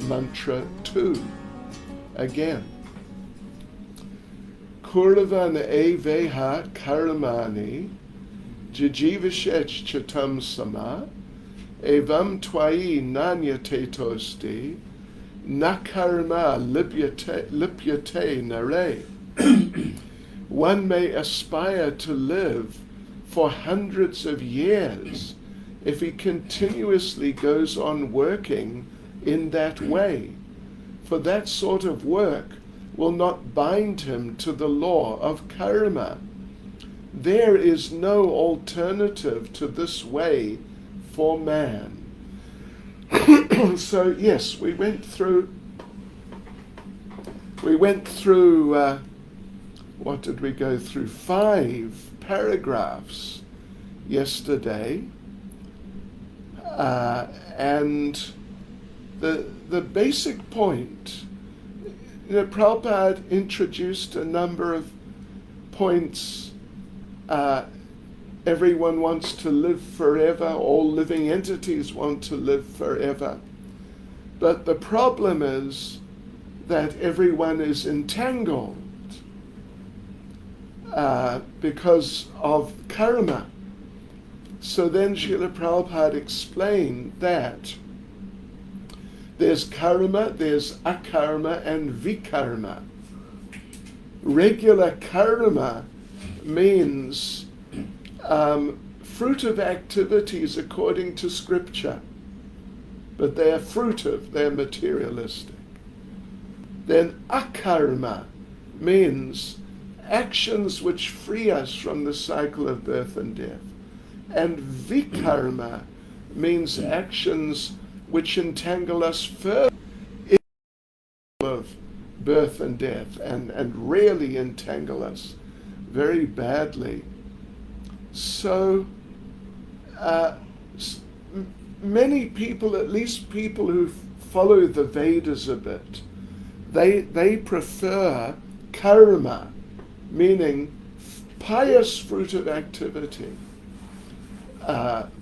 mantra 2 again. Kurvan eveha karmani jijivashech chatam sama evam twai nanyate tosti nakarma lipyate nare. One may aspire to live for hundreds of years if he continuously goes on working in that way, for that sort of work will not bind him to the law of karma. There is no alternative to this way for man. So yes, we went through what did we go through? 5 paragraphs yesterday, and the basic point, Prabhupada introduced a number of points. Everyone wants to live forever, all living entities want to live forever. But the problem is that everyone is entangled because of karma. So then Srila Prabhupada explained that there's karma, there's akarma, and vikarma. Regular karma means fruit of activities according to scripture, but they're fruitive, they're materialistic. Then akarma means actions which free us from the cycle of birth and death. And vikarma means actions which entangle us further in the cycle of birth and death, and really entangle us very badly. So many people, at least people who follow the Vedas a bit, they prefer karma, meaning pious fruit of activity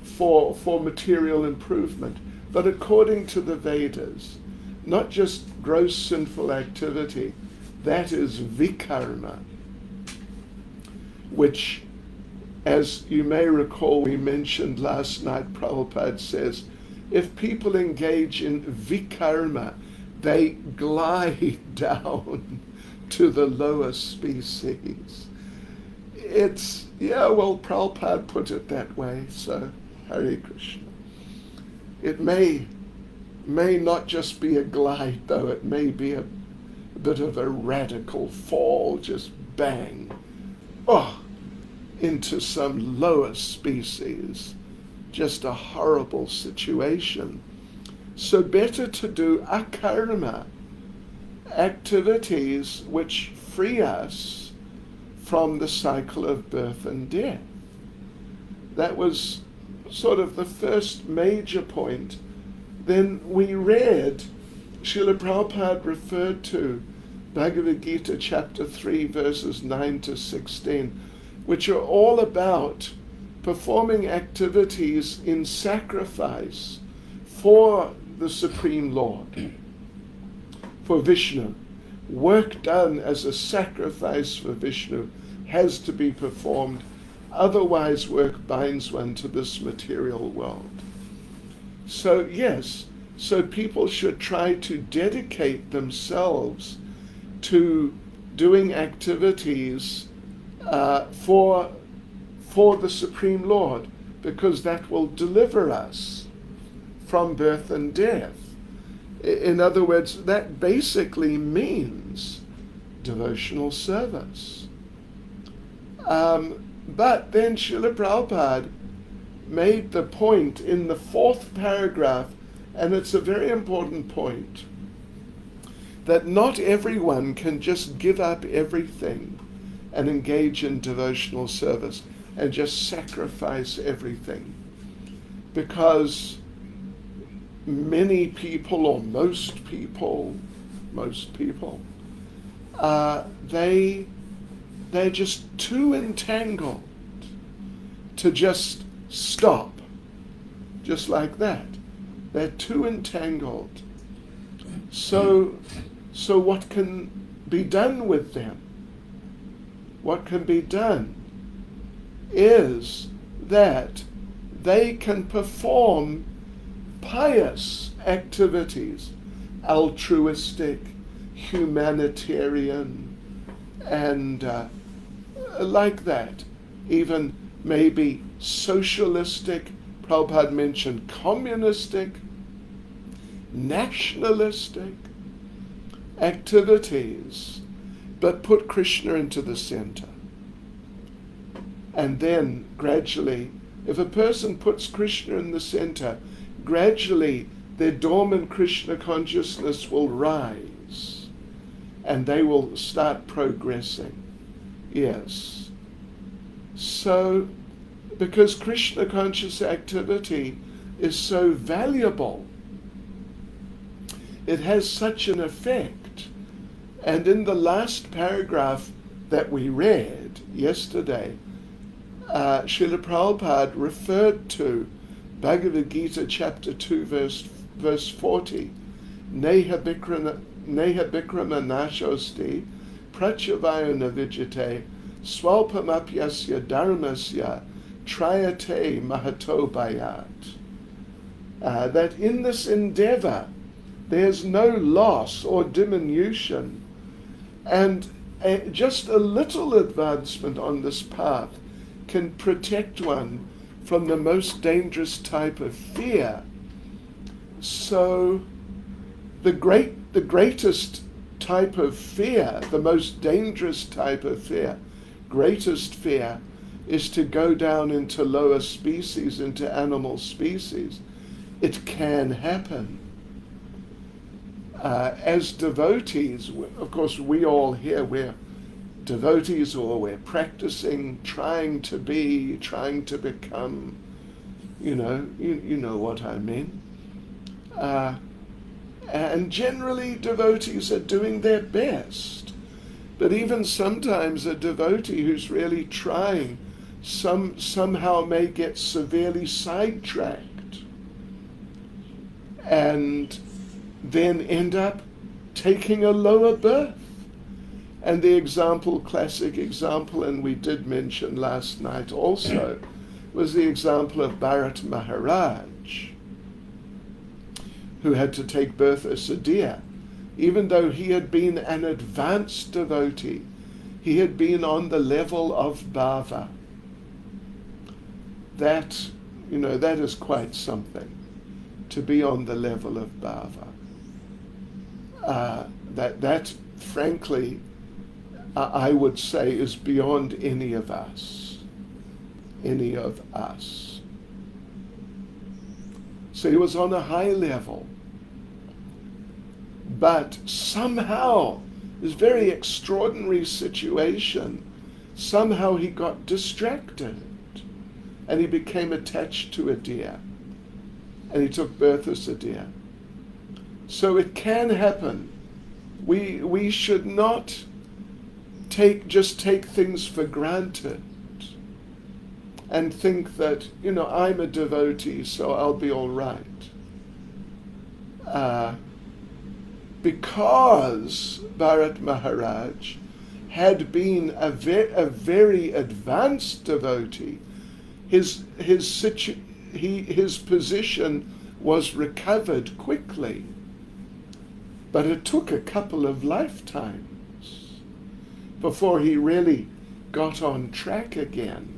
for material improvement. But according to the Vedas, not just gross sinful activity, that is vikarma, which, as you may recall, we mentioned last night, Prabhupada says, if people engage in vikarma, they glide down to the lower species. It's, Prabhupada put it that way, so Hare Krishna. It may not just be a glide, though. It may be a bit of a radical fall, just bang, into some lower species. Just a horrible situation. So better to do akarma, activities which free us from the cycle of birth and death. That was sort of the first major point. Then we read, Srila Prabhupada referred to Bhagavad Gita chapter 3 verses 9 to 16, which are all about performing activities in sacrifice for the Supreme Lord, for Vishnu. Work done as a sacrifice for Vishnu has to be performed. Otherwise, work binds one to this material world. So yes, so people should try to dedicate themselves to doing activities for the Supreme Lord, because that will deliver us from birth and death. In other words, that basically means devotional service. But then Srila Prabhupada made the point in the 4th paragraph, and it's a very important point, that not everyone can just give up everything and engage in devotional service and just sacrifice everything. Because many people, or most people, they're just too entangled to just stop, just like that. They're too entangled. So what can be done with them? What can be done is that they can perform pious activities, altruistic, humanitarian, and like that. Even maybe socialistic, Prabhupada mentioned communistic, nationalistic activities, but put Krishna into the center. And then gradually, if a person puts Krishna in the center, gradually their dormant Krishna consciousness will rise and they will start progressing. Yes. So, because Krishna conscious activity is so valuable, it has such an effect. And in the last paragraph that we read yesterday, Srila Prabhupada referred to Bhagavad Gita chapter 2 verse 40. Neha bikrama nashosti prachavaya navijate swalpamapyasya dharmasya trayate mahato bayat. That in this endeavor there's no loss or diminution, and just a little advancement on this path can protect one from the most dangerous type of fear. So the greatest type of fear, the most dangerous type of fear, greatest fear, is to go down into lower species, into animal species. It can happen. As devotees, of course, we all here, we're devotees, or we're practicing, trying to become, you know what I mean. And generally devotees are doing their best. But even sometimes a devotee who's really trying somehow may get severely sidetracked and then end up taking a lower birth. And the classic example, and we did mention last night also, was the example of Bharat Maharaj, who had to take birth as a deer. Even though he had been an advanced devotee, he had been on the level of bhava. That is quite something, to be on the level of bhava. That frankly, I would say, is beyond any of us. So he was on a high level. But somehow, this very extraordinary situation, somehow he got distracted and he became attached to a deer. And he took birth as a deer. So it can happen. We should not just take things for granted and think that, I'm a devotee, so I'll be all right. Because Bharat Maharaj had been a very advanced devotee, his position was recovered quickly. But it took a couple of lifetimes before he really got on track again.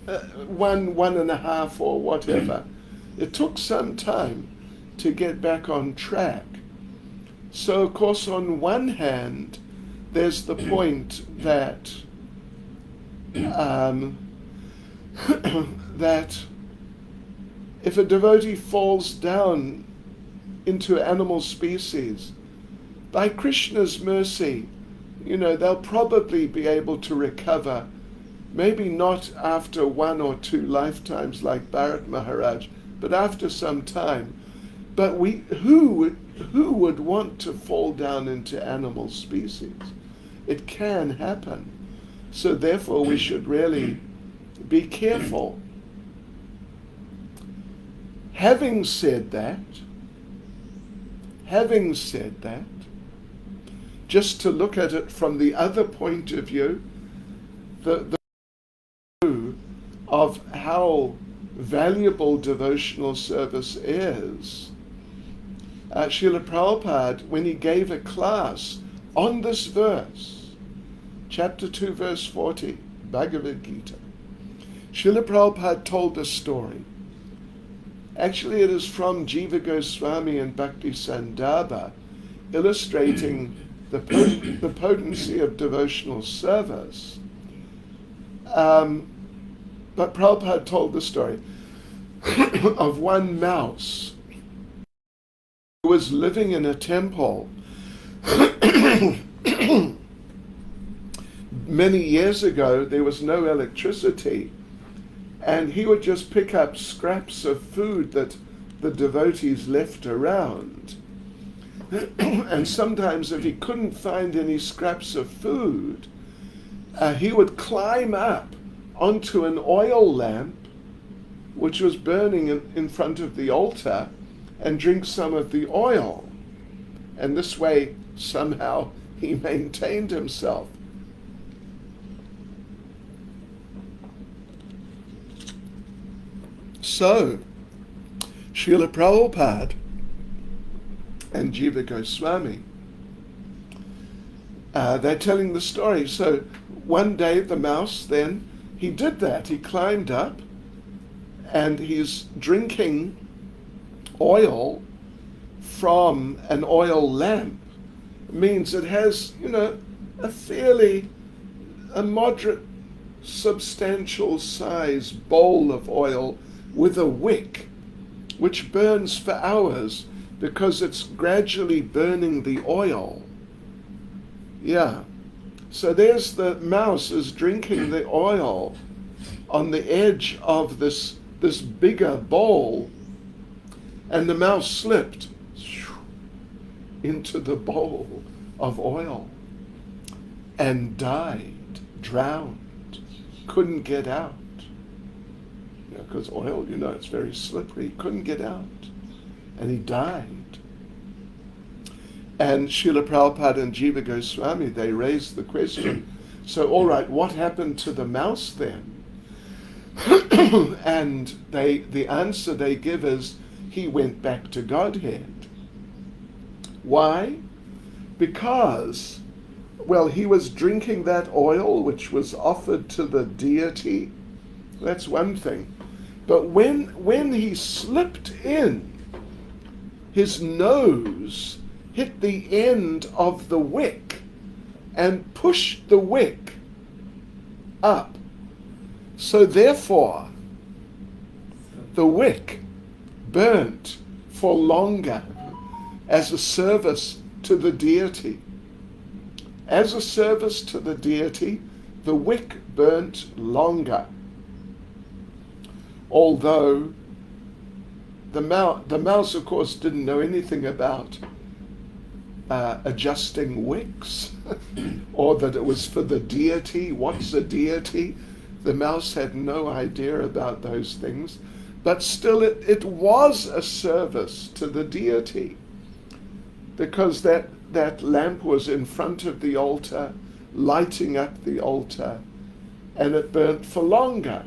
1.5 or whatever. It took some time to get back on track. So, of course, on one hand, there's the point that that if a devotee falls down into animal species, by Krishna's mercy, they'll probably be able to recover, maybe not after 1 or 2 lifetimes like Bharat Maharaj, but after some time. But who would want to fall down into animal species? It can happen. So therefore we should really be careful. Having said that, Having said that, just to look at it from the other point of view, the view of how valuable devotional service is, Srila Prabhupada, when he gave a class on this verse, chapter 2, verse 40, Bhagavad Gita, Srila Prabhupada told a story. Actually, it is from Jiva Goswami and Bhakti Sandarbha, illustrating the potency of devotional service. But Prabhupada told the story of one mouse who was living in a temple many years ago. There was no electricity, and he would just pick up scraps of food that the devotees left around. And sometimes if he couldn't find any scraps of food, he would climb up onto an oil lamp which was burning in front of the altar and drink some of the oil. And this way, somehow, he maintained himself. So, Srila Prabhupada and Jiva Goswami, they're telling the story. So one day the mouse then, he did that. He climbed up and he's drinking oil from an oil lamp. It means it has, a moderate, substantial size bowl of oil with a wick, which burns for hours because it's gradually burning the oil. Yeah. So there's the mouse is drinking the oil on the edge of this bigger bowl, and the mouse slipped into the bowl of oil and died, drowned, couldn't get out. Because oil, it's very slippery, couldn't get out. And he died. And Srila Prabhupada and Jiva Goswami, they raised the question, so all right, what happened to the mouse then? And the answer they give is, he went back to Godhead. Why? Because, he was drinking that oil which was offered to the deity. That's one thing. But when he slipped in, his nose hit the end of the wick and pushed the wick up. So therefore, the wick burnt for longer as a service to the deity. As a service to the deity, the wick burnt longer. Although the mouse, of course, didn't know anything about adjusting wicks or that it was for the deity. What's a deity? The mouse had no idea about those things. But still, it was a service to the deity, because that lamp was in front of the altar, lighting up the altar, and it burnt for longer.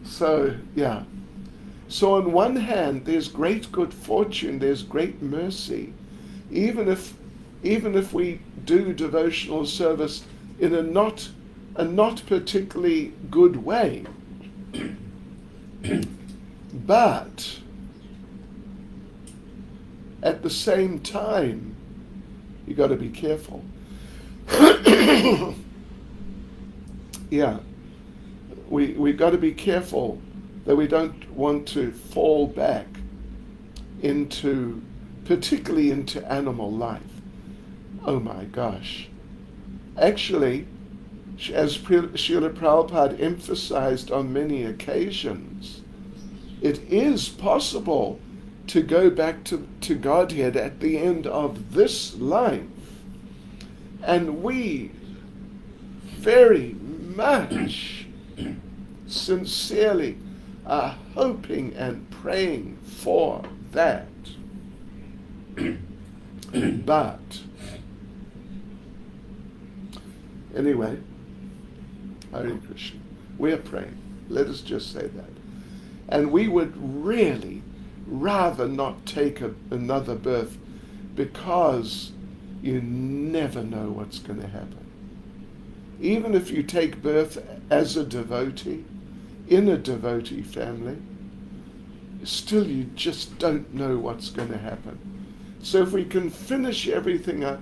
So, yeah. So on one hand, there's great good fortune, there's great mercy, even if we do devotional service in a not particularly good way. But at the same time, you got to be careful. Yeah. We got to be careful that we don't want to fall back particularly into animal life. Oh my gosh. Actually, as Srila Prabhupada emphasized on many occasions, it is possible to go back to Godhead at the end of this life. And we very much sincerely are hoping and praying for that. But, anyway, Hare Krishna, we're praying. Let us just say that. And we would really rather not take another birth, because you never know what's going to happen. Even if you take birth as a devotee, in a devotee family, still you just don't know what's going to happen. So if we can finish everything up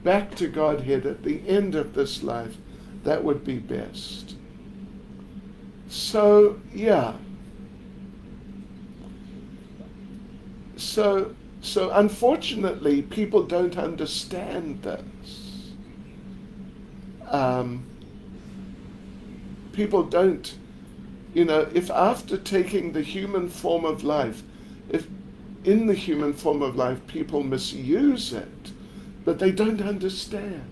back to Godhead at the end of this life, that would be best. So, yeah. So unfortunately, people don't understand this. People don't, if after taking the human form of life, if in the human form of life people misuse it, but they don't understand.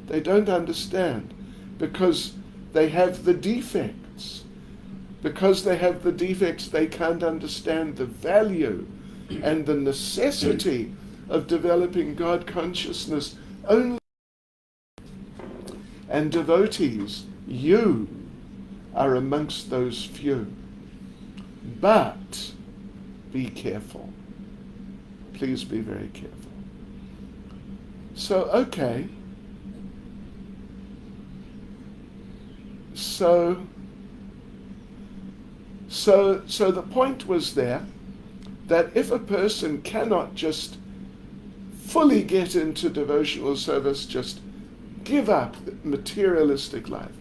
They don't understand because they have the defects. Because they have the defects, they can't understand the value and the necessity of developing God consciousness only. And devotees, you are amongst those few. But be careful. Please be very careful. So, okay. So the point was there that if a person cannot just fully get into devotional service, just give up materialistic life,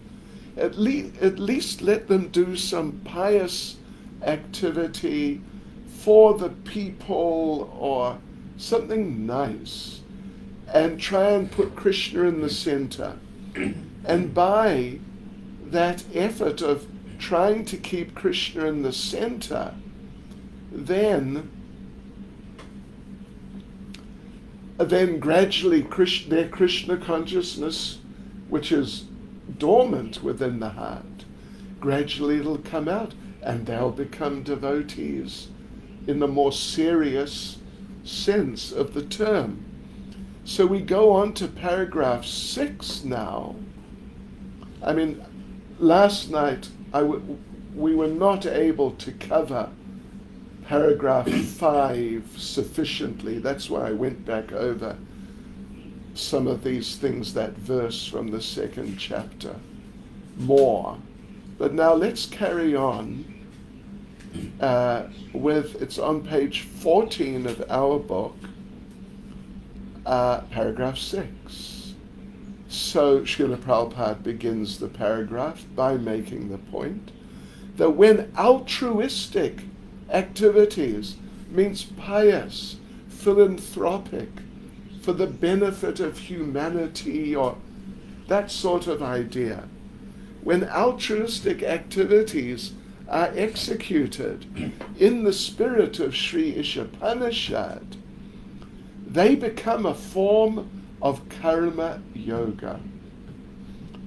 at least let them do some pious activity for the people or something nice, and try and put Krishna in the center. And by that effort of trying to keep Krishna in the center, then gradually their Krishna consciousness, which is dormant within the heart, gradually it'll come out and they'll become devotees in the more serious sense of the term. So we go on to paragraph 6 now. I mean, last night we were not able to cover paragraph 5 sufficiently. That's why I went back over some of these things, that verse from the 2nd chapter, more. But now let's carry on with, it's on page 14 of our book, paragraph 6. So Srila Prabhupada begins the paragraph by making the point that when altruistic activities means pious, philanthropic, for the benefit of humanity or that sort of idea, when altruistic activities are executed in the spirit of Sri Isopanisad, they become a form of karma yoga.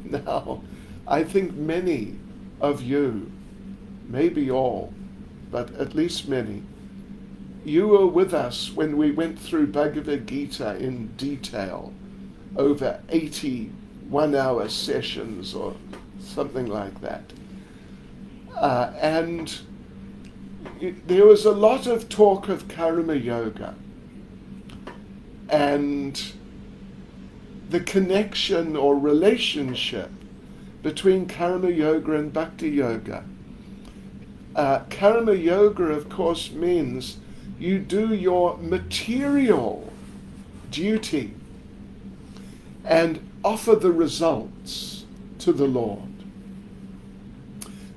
Now, I think many of you, maybe all, but at least many, you were with us when we went through Bhagavad Gita in detail over 80 one-hour sessions or something like that. And there was a lot of talk of karma yoga and the connection or relationship between karma yoga and bhakti yoga. Karma yoga, of course, means you do your material duty and offer the results to the Lord.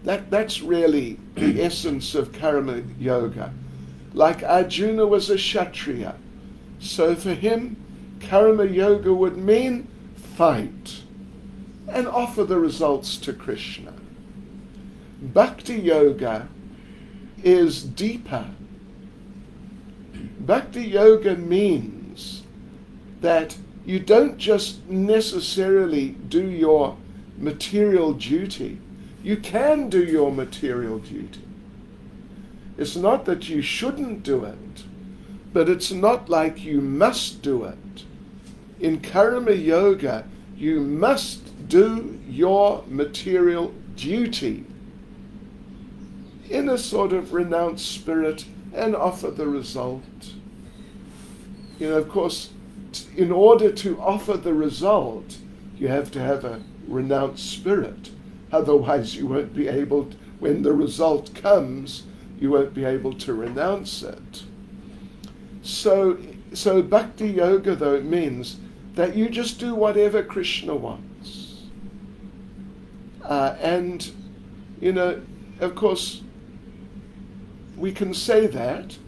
That's really the essence of karma yoga. Like Arjuna was a Kshatriya, so for him, karma yoga would mean fight and offer the results to Krishna. Bhakti yoga is deeper. Bhakti yoga means that you don't just necessarily do your material duty. You can do your material duty. It's not that you shouldn't do it, but it's not like you must do it. In karma yoga, you must do your material duty in a sort of renounced spirit and offer the result. Of course, in order to offer the result, you have to have a renounced spirit. Otherwise, you won't be able to, when the result comes, you won't be able to renounce it. So bhakti yoga, though, it means that you just do whatever Krishna wants. And, of course, we can say that,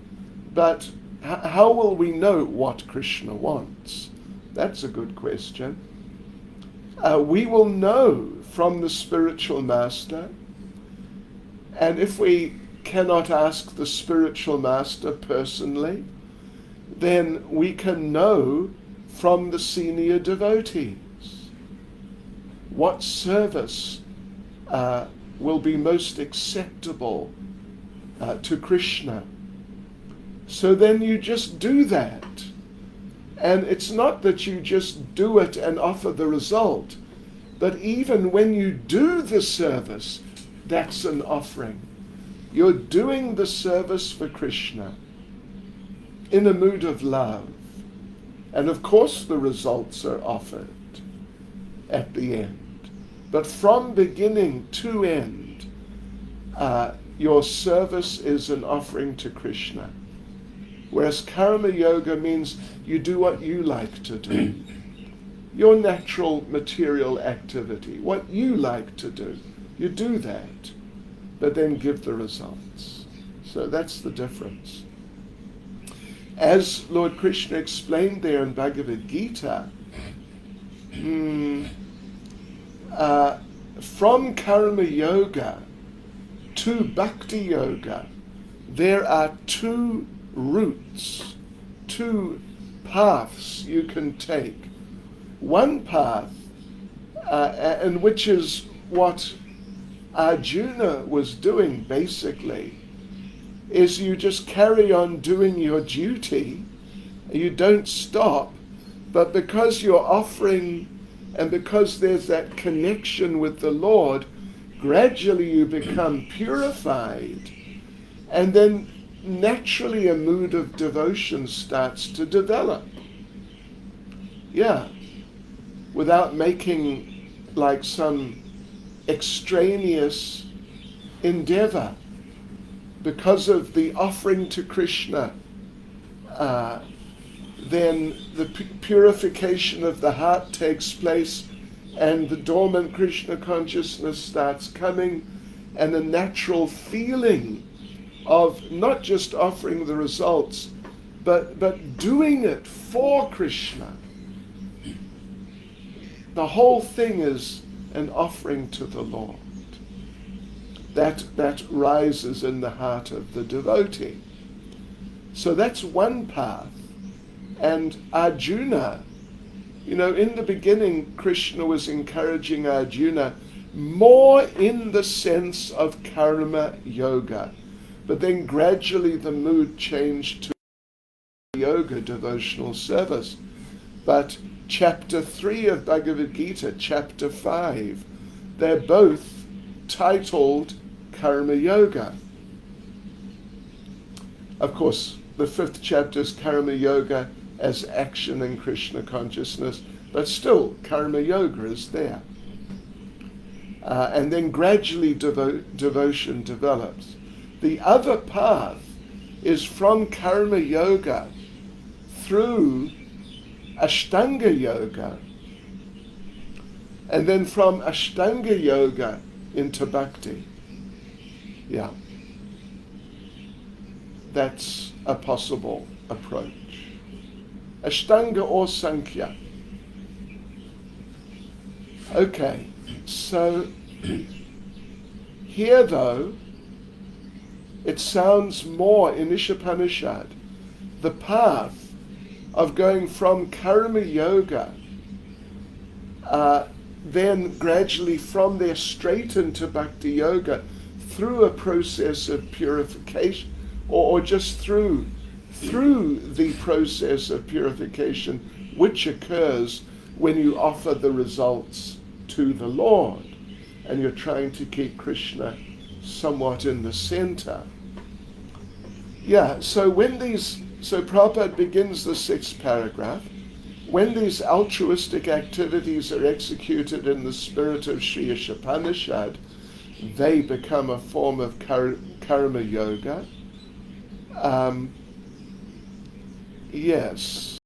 but how will we know what Krishna wants? That's a good question. We will know from the spiritual master, and if we cannot ask the spiritual master personally, then we can know from the senior devotees what service will be most acceptable to Krishna. So then you just do that. And it's not that you just do it and offer the result, but even when you do the service, that's an offering. You're doing the service for Krishna in a mood of love. And of course the results are offered at the end. But from beginning to end, your service is an offering to Krishna. Whereas karma yoga means you do what you like to do. Your natural material activity, what you like to do. You do that, but then give the results. So that's the difference. As Lord Krishna explained there in Bhagavad Gita, from karma yoga to bhakti yoga, there are two routes, two paths you can take. One path, and which is what Arjuna was doing basically, is you just carry on doing your duty, you don't stop, but because you're offering and because there's that connection with the Lord, gradually you become purified, and then naturally a mood of devotion starts to develop. Yeah, without making like some extraneous endeavor. Because of the offering to Krishna, then the purification of the heart takes place, and the dormant Krishna consciousness starts coming, and a natural feeling of not just offering the results, but doing it for Krishna. The whole thing is an offering to the Lord. That rises in the heart of the devotee. So that's one path. And Arjuna, in the beginning, Krishna was encouraging Arjuna more in the sense of karma yoga. But then gradually the mood changed to yoga, devotional service. But chapter 3 of Bhagavad Gita, chapter 5, they're both titled Karma Yoga. Of course, the 5th chapter is Karma Yoga as action in Krishna consciousness, but still Karma Yoga is there. And then gradually devotion develops. The other path is from Karma Yoga through Ashtanga Yoga, and then from Ashtanga Yoga into Bhakti. Yeah. That's a possible approach. Ashtanga or Sankhya. Okay, so here though, it sounds more in Isopanisad, the path of going from karma yoga, then gradually from there straight into bhakti yoga through a process of purification, or just through through the process of purification which occurs when you offer the results to the Lord and you're trying to keep Krishna somewhat in the center. Yeah, so Prabhupada begins the 6th paragraph. When these altruistic activities are executed in the spirit of Sri Isopanisad, they become a form of karma yoga. Yes.